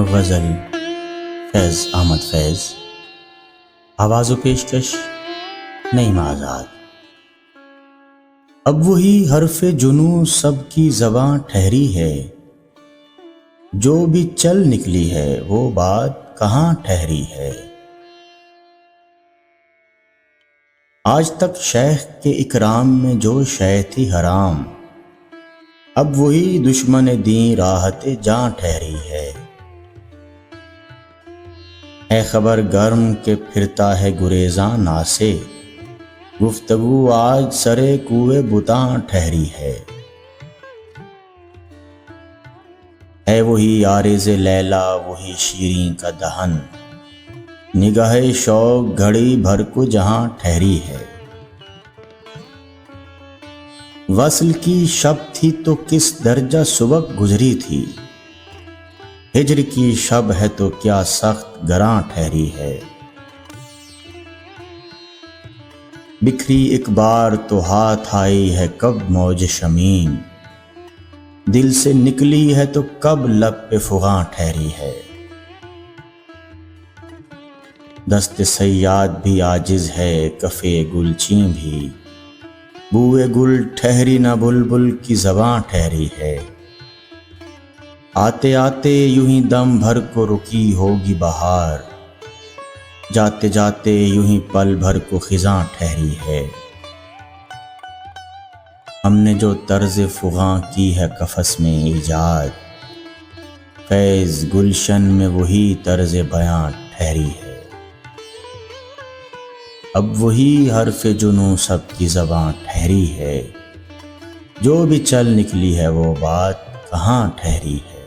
غزل فیض احمد فیض، آواز و پیشکش نعیم آزاد۔ اب وہی حرف جنوں سب کی زباں ٹھہری ہے، جو بھی چل نکلی ہے وہ بات کہاں ٹھہری ہے۔ آج تک شیخ کے اکرام میں جو شے تھی حرام، اب وہی دشمن دین راحت جاں ٹھہری ہے۔ ہے خبر گرم کہ پھرتا ہے گریزاں ناسے، گفتگو آج سرے کوئے بتاں ٹھہری ہے۔ ہے وہی عارض لیلا وہی شیریں کا دہن، نگاہ شوق گھڑی بھر کو جہاں ٹھہری ہے۔ وصل کی شب تھی تو کس درجہ سبک گزری تھی، ہجر کی شب ہے تو کیا سخت گراں ٹھہری ہے۔ بکھری ایک بار تو ہاتھ آئی ہے کب موج شمیم، دل سے نکلی ہے تو کب لب پہ فغاں ٹھہری ہے۔ دست صیاد بھی عاجز ہے کف گلچین بھی، بوئے گل ٹھہری نہ بلبل کی زباں ٹھہری ہے۔ آتے آتے یوں ہی دم بھر کو رکی ہوگی بہار، جاتے جاتے یوں ہی پل بھر کو خزاں ٹھہری ہے۔ ہم نے جو طرز فغاں کی ہے قفس میں ایجاد، فیض گلشن میں وہی طرز بیاں ٹھہری ہے۔ اب وہی حرف جنوں سب کی زباں ٹھہری ہے، جو بھی چل نکلی ہے وہ بات کہاں ٹھہری ہے۔